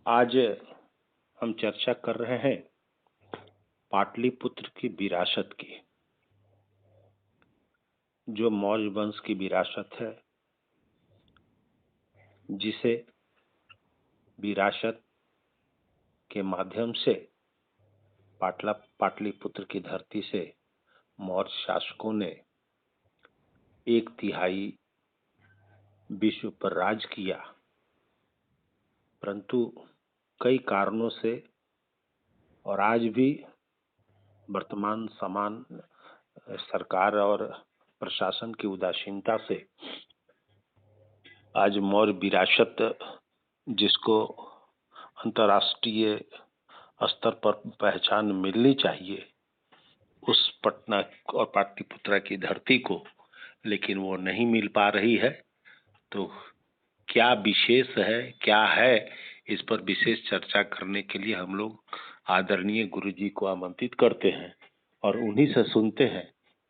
आज हम चर्चा कर रहे हैं पाटलिपुत्र की विरासत की। जो मौर्य वंश की विरासत है, जिसे विरासत के माध्यम से पाटलिपुत्र की धरती से मौर्य शासकों ने 1/3 विश्व पर राज किया, परंतु कई कारणों से और आज भी वर्तमान समान सरकार और प्रशासन की उदासीनता से आज मौर्य विरासत, जिसको अंतर्राष्ट्रीय स्तर पर पहचान मिलनी चाहिए, उस पटना और पाटलिपुत्र की धरती को, लेकिन वो नहीं मिल पा रही है। तो क्या विशेष है, क्या है, इस पर विशेष चर्चा करने के लिए हम लोग आदरणीय गुरुजी को आमंत्रित करते हैं और उन्हीं से सुनते हैं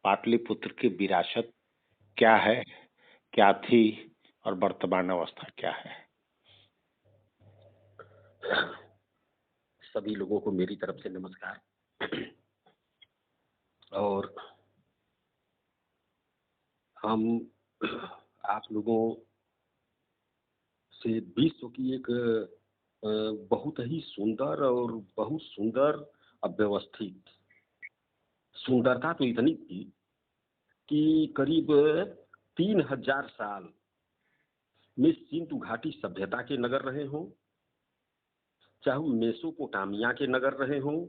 पाटलिपुत्र की विरासत क्या है, क्या थी और वर्तमान अवस्था क्या है। सभी लोगों को मेरी तरफ से नमस्कार। और हम आप लोगों से विश्व की एक बहुत ही सुंदर और बहुत सुंदर अव्यवस्थित सुंदरता तो इतनी थी कि करीब 3000 साल में सिंधु घाटी सभ्यता के नगर रहे हों, चाहे वो मेसोपोटामिया के नगर रहे हों,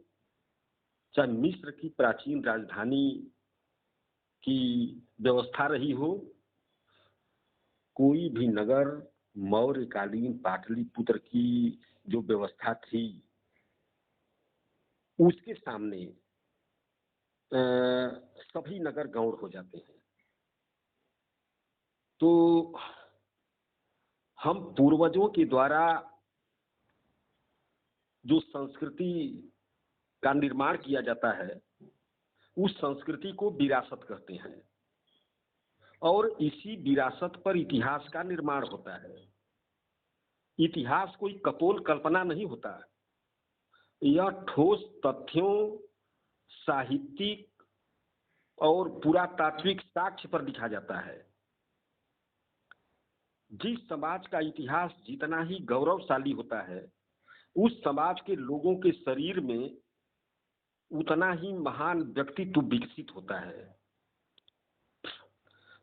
चाहे मिस्र की प्राचीन राजधानी की व्यवस्था रही हो, कोई भी नगर मौर्यकालीन पाटलिपुत्र की जो व्यवस्था थी उसके सामने सभी नगर गौण हो जाते हैं। तो हम पूर्वजों के द्वारा जो संस्कृति का निर्माण किया जाता है उस संस्कृति को विरासत कहते हैं और इसी विरासत पर इतिहास का निर्माण होता है। इतिहास कोई कपोल कल्पना नहीं होता, यह ठोस तथ्यों, साहित्यिक और पुरातात्विक साक्ष्य पर लिखा जाता है। जिस समाज का इतिहास जितना ही गौरवशाली होता है, उस समाज के लोगों के शरीर में उतना ही महान व्यक्तित्व विकसित होता है।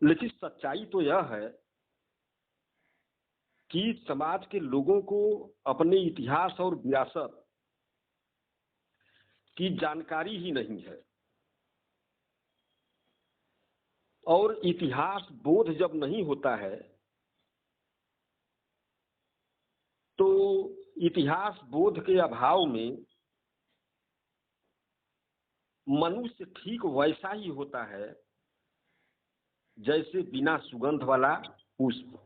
लेकिन सच्चाई तो यह है कि समाज के लोगों को अपने इतिहास और विरासत की जानकारी ही नहीं है और इतिहास बोध जब नहीं होता है तो इतिहास बोध के अभाव में मनुष्य ठीक वैसा ही होता है जैसे बिना सुगंध वाला पुष्प।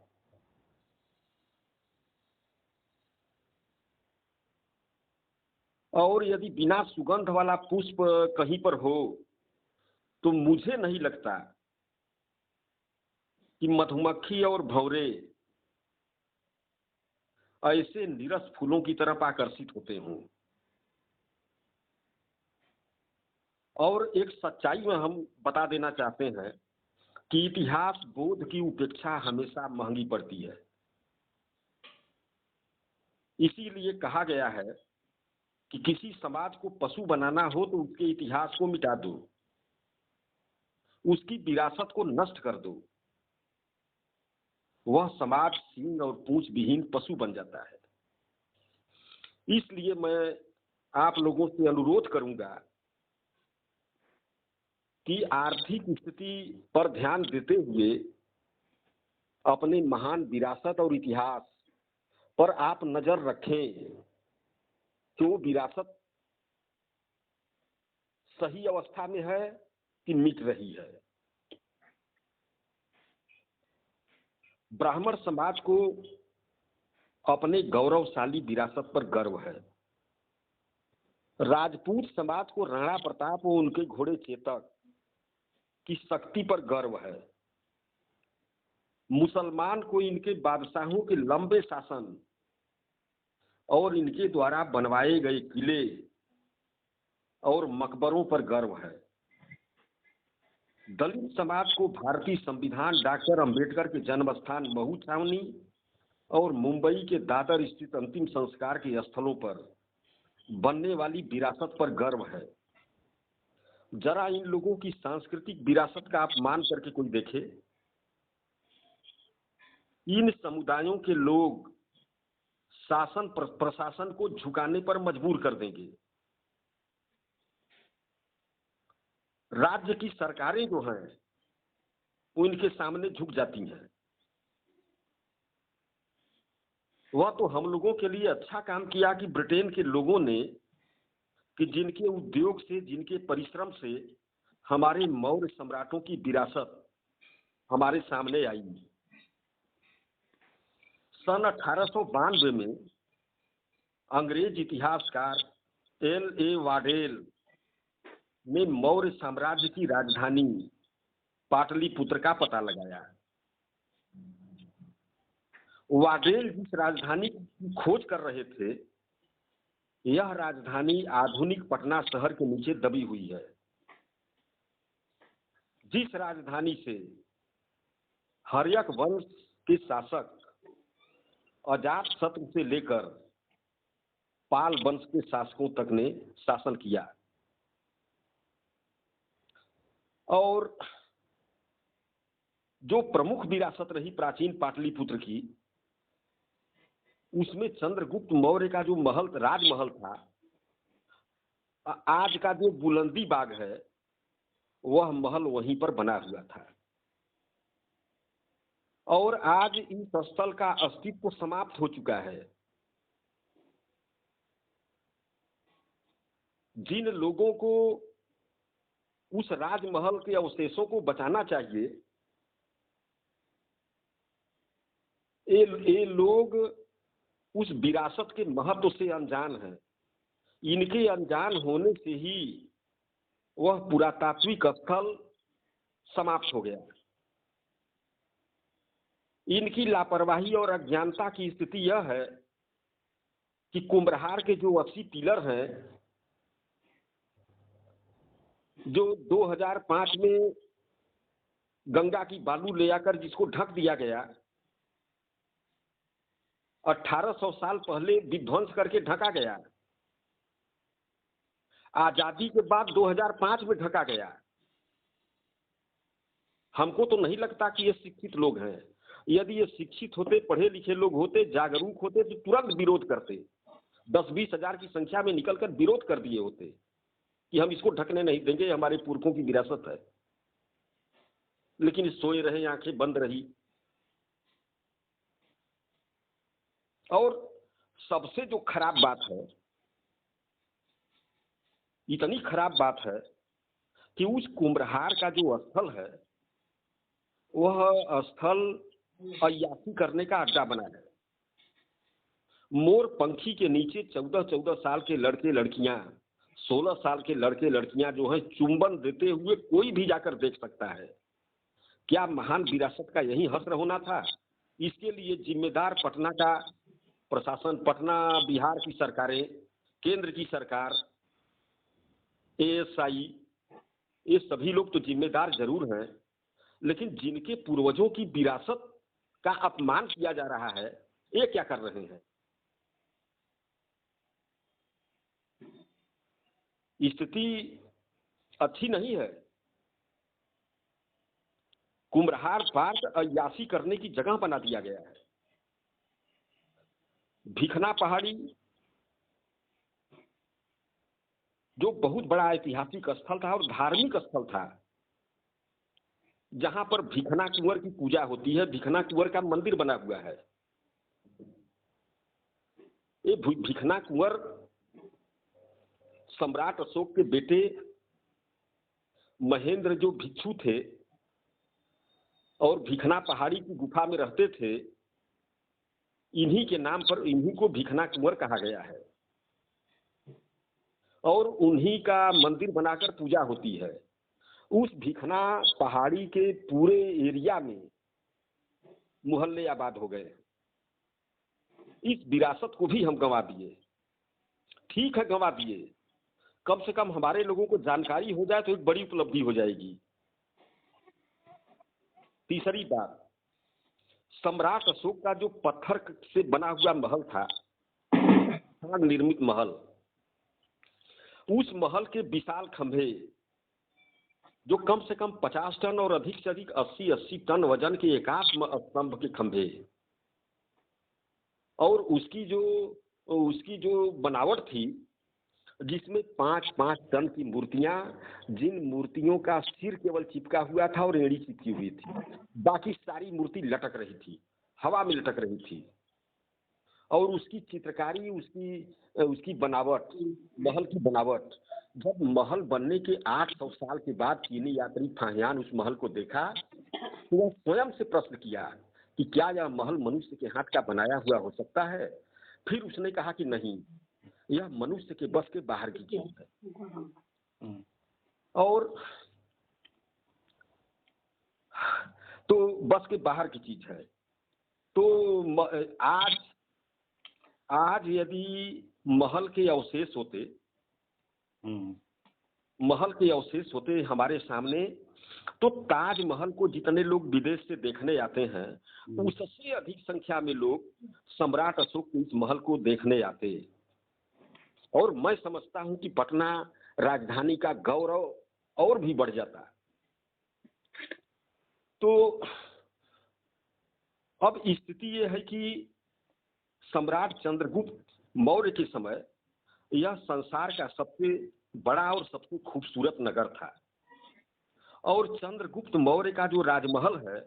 और यदि बिना सुगंध वाला पुष्प कहीं पर हो तो मुझे नहीं लगता कि मधुमक्खी और भंवरे ऐसे नीरस फूलों की तरफ आकर्षित होते हों। और एक सच्चाई में हम बता देना चाहते हैं कि इतिहास बोध की उपेक्षा हमेशा महंगी पड़ती है। इसीलिए कहा गया है कि किसी समाज को पशु बनाना हो तो उसके इतिहास को मिटा दो, उसकी विरासत को नष्ट कर दो, वह समाज सींग और पूंछ विहीन पशु बन जाता है। इसलिए मैं आप लोगों से अनुरोध करूंगा कि आर्थिक स्थिति पर ध्यान देते हुए अपने महान विरासत और इतिहास पर आप नजर रखें कि वो विरासत सही अवस्था में है कि मिट रही है। ब्राह्मण समाज को अपने गौरवशाली विरासत पर गर्व है। राजपूत समाज को राणा प्रताप और उनके घोड़े चेतक की शक्ति पर गर्व है। मुसलमान को इनके बादशाहों के लंबे शासन और इनके द्वारा बनवाए गए किले और मकबरों पर गर्व है। दलित समाज को भारतीय संविधान डॉक्टर अंबेडकर के जन्म स्थान महू छावनी और मुंबई के दादर स्थित अंतिम संस्कार के स्थलों पर बनने वाली विरासत पर गर्व है। जरा इन लोगों की सांस्कृतिक विरासत का अपमान करके कोई देखे। इन समुदायों के लोग शासन प्रशासन को झुकाने पर मजबूर कर देंगे। राज्य की सरकारें जो हैं वो इनके सामने झुक जाती हैं। वह तो हम लोगों के लिए अच्छा काम किया कि ब्रिटेन के लोगों ने, कि जिनके उद्योग से, जिनके परिश्रम से हमारे मौर्य सम्राटों की विरासत हमारे सामने आई। सन 1892 में अंग्रेज इतिहासकार L.A. वाडेल ने मौर्य साम्राज्य की राजधानी पाटलिपुत्र का पता लगाया। वाडेल जिस राजधानी की खोज कर रहे थे, यह राजधानी आधुनिक पटना शहर के नीचे दबी हुई है। जिस राजधानी से हर्यक वंश के शासक अजात शत्रु से लेकर पाल वंश के शासकों तक ने शासन किया, और जो प्रमुख विरासत रही प्राचीन पाटलिपुत्र की, उसमें चंद्रगुप्त मौर्य का जो महल, राजमहल था, आज का जो बुलंदी बाग है वह महल वहीं पर बना हुआ था। और आज इस स्थल का अस्तित्व समाप्त हो चुका है। जिन लोगों को उस राजमहल के अवशेषों को बचाना चाहिए, ये लोग उस विरासत के महत्व से अनजान हैं। इनके अनजान होने से ही वह पुरातात्विक स्थल समाप्त हो गया। इनकी लापरवाही और अज्ञानता की स्थिति यह है कि कुम्भरहार के जो 80 पिलर हैं, जो 2005 में गंगा की बालू ले आकर जिसको ढक दिया गया, 1800 साल पहले विध्वंस करके ढका गया, आजादी के बाद 2005 में ढका गया। हमको तो नहीं लगता कि ये शिक्षित लोग हैं। यदि ये शिक्षित होते, पढ़े लिखे लोग होते, जागरूक होते, तो तुरंत विरोध करते। 10-20 हजार की संख्या में निकलकर विरोध कर दिए होते कि हम इसको ढकने नहीं देंगे, हमारे पुरखों की विरासत है। लेकिन सोए रहे, आंखें बंद रही। और सबसे जो खराब बात है, इतनी खराब बात है कि उस कुम्भरहार का जो स्थल है, वह स्थल अय्यासी करने का अड्डा बना है। मोर पंखी के नीचे 14-14 साल के लड़के लड़कियां, 16 साल के लड़के लड़कियां जो हैं, चुंबन देते हुए कोई भी जाकर देख सकता है। क्या महान विरासत का यही हश्र होना था? इसके लिए जिम्मेदार पटना का प्रशासन, पटना बिहार की सरकारें, केंद्र की सरकार, ASI, ये सभी लोग तो जिम्मेदार जरूर हैं, लेकिन जिनके पूर्वजों की विरासत का अपमान किया जा रहा है, ये क्या कर रहे हैं? स्थिति अच्छी नहीं है। कुम्भरहार पार्क अय्यासी करने की जगह बना दिया गया है। भिखना पहाड़ी जो बहुत बड़ा ऐतिहासिक स्थल था और धार्मिक स्थल था, जहां पर भिखना कुंवर की पूजा होती है, भिखना कुंवर का मंदिर बना हुआ है। ये भिखना कुंवर सम्राट अशोक के बेटे महेंद्र जो भिक्षु थे और भिखना पहाड़ी की गुफा में रहते थे, इन्हीं के नाम पर इन्हीं को भिखना कुंवर कहा गया है। और उन्हीं का मंदिर बनाकर पूजा होती है। उस भिखना पहाड़ी के पूरे एरिया में मोहल्ले आबाद हो गए। इस विरासत को भी हम गंवा दिए। ठीक है, गंवा दिए, कम से कम हमारे लोगों को जानकारी हो जाए तो एक बड़ी उपलब्धि हो जाएगी। तीसरी बात, सम्राट अशोक का जो पत्थर से बना हुआ महल था, निर्मित महल, उस महल के विशाल खंभे जो कम से कम 50 टन और अधिक से अधिक 80-80 टन वजन के एकाध स्तंभ के खंभे, और उसकी जो बनावट थी, जिसमें 5-5 टन की मूर्तियां, जिन मूर्तियों का सिर केवल चिपका हुआ था और एड़ी चिपकी हुई थी, बाकी सारी मूर्ति लटक रही थी, हवा में लटक रही थी। और उसकी चित्रकारी, उसकी बनावट, महल की बनावट, जब महल बनने के 800 साल के बाद चीनी यात्री फाहियान उस महल को देखा तो वह स्वयं से प्रश्न किया कि क्या यह महल मनुष्य के हाथ का बनाया हुआ हो सकता है? फिर उसने कहा कि नहीं, यह मनुष्य के बस के बाहर की चीज है। और तो बस के बाहर की चीज है। तो आज यदि महल के अवशेष होते हमारे सामने, तो ताजमहल को जितने लोग विदेश से देखने आते हैं, उससे अधिक संख्या में लोग सम्राट अशोक के इस महल को देखने आते। और मैं समझता हूं कि पटना राजधानी का गौरव और भी बढ़ जाता। तो अब स्थिति यह है कि सम्राट चंद्रगुप्त मौर्य के समय यह संसार का सबसे बड़ा और सबसे खूबसूरत नगर था। और चंद्रगुप्त मौर्य का जो राजमहल है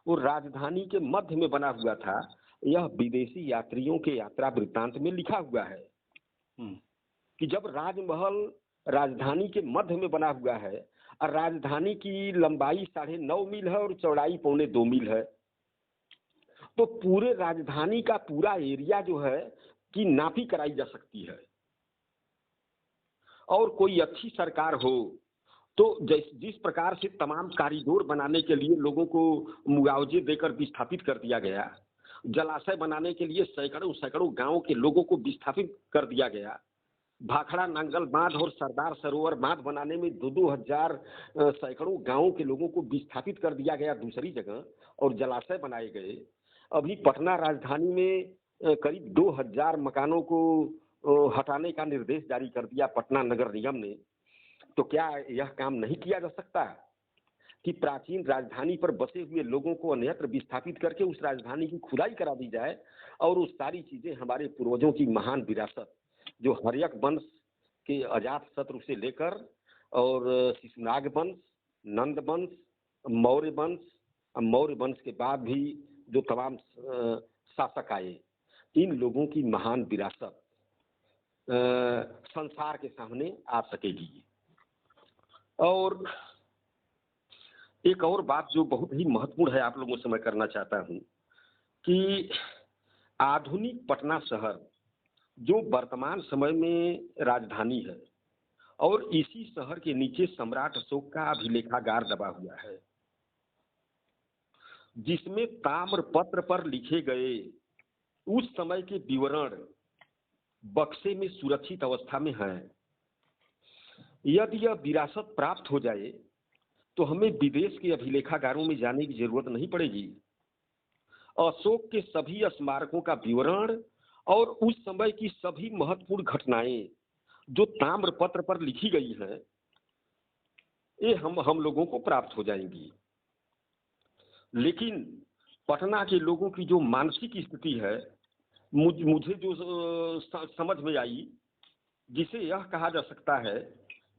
वो राजधानी के मध्य में बना हुआ था। यह विदेशी यात्रियों के यात्रा वृत्तांत में लिखा हुआ है कि जब राजमहल राजधानी के मध्य में बना हुआ है और राजधानी की लंबाई 9.5 मील है और चौड़ाई 2.25 मील है, तो पूरे राजधानी का पूरा एरिया जो है कि नापी कराई जा सकती है। और कोई अच्छी सरकार हो तो जिस प्रकार से तमाम कॉरिडोर बनाने के लिए लोगों को मुआवजे देकर विस्थापित कर दिया गया, जलाशय बनाने के लिए सैकड़ों गांवों के लोगों को विस्थापित कर दिया गया, भाखड़ा नांगल बांध और सरदार सरोवर बांध बनाने में 2-2 हजार सैकड़ों गांवों के लोगों को विस्थापित कर दिया गया दूसरी जगह, और जलाशय बनाए गए। अभी पटना राजधानी में करीब 2000 मकानों को हटाने का निर्देश जारी कर दिया पटना नगर निगम ने। तो क्या यह काम नहीं किया जा सकता कि प्राचीन राजधानी पर बसे हुए लोगों को अन्यत्र विस्थापित करके उस राजधानी की खुदाई करा दी जाए, और वो सारी चीजें हमारे पूर्वजों की महान विरासत जो हर्यक वंश के अजात शत्रु से लेकर और शिशुनाग वंश, नंद वंश, मौर्य वंश के बाद भी जो तमाम शासक आए, इन लोगों की महान विरासत संसार के सामने आ सकेगी। और एक और बात जो बहुत ही महत्वपूर्ण है, आप लोगों से मैं करना चाहता हूं कि आधुनिक पटना शहर जो वर्तमान समय में राजधानी है, और इसी शहर के नीचे सम्राट अशोक का अभिलेखागार दबा हुआ है, जिसमें ताम्रपत्र पर लिखे गए उस समय के विवरण बक्से में सुरक्षित अवस्था में है। यदि यह विरासत प्राप्त हो जाए तो हमें विदेश के अभिलेखागारों में जाने की जरूरत नहीं पड़ेगी। अशोक के सभी स्मारकों का विवरण और उस समय की सभी महत्वपूर्ण घटनाएं जो ताम्रपत्र पर लिखी गई हैं, ये हम लोगों को प्राप्त हो जाएंगी। लेकिन पटना के लोगों की जो मानसिक स्थिति है, मुझे जो समझ में आई, जिसे यह कहा जा सकता है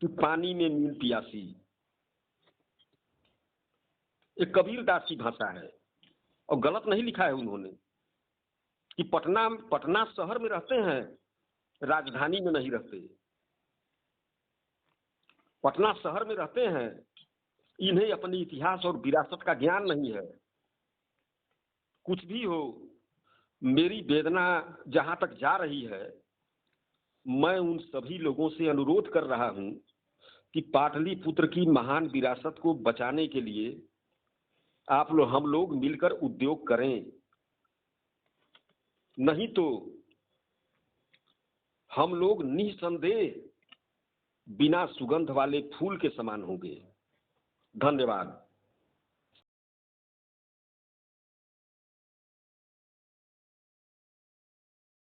कि पानी में मील पियासी, एक कबीरदास की भाषा है, और गलत नहीं लिखा है उन्होंने कि पटना शहर में रहते हैं, राजधानी में नहीं रहते। पटना शहर में रहते हैं, इन्हें अपने इतिहास और विरासत का ज्ञान नहीं है। कुछ भी हो, मेरी वेदना जहां तक जा रही है, मैं उन सभी लोगों से अनुरोध कर रहा हूं कि पाटलिपुत्र की महान विरासत को बचाने के लिए हम लोग मिलकर उद्योग करें। नहीं तो हम लोग निसंदेह बिना सुगंध वाले फूल के समान होंगे। धन्यवाद।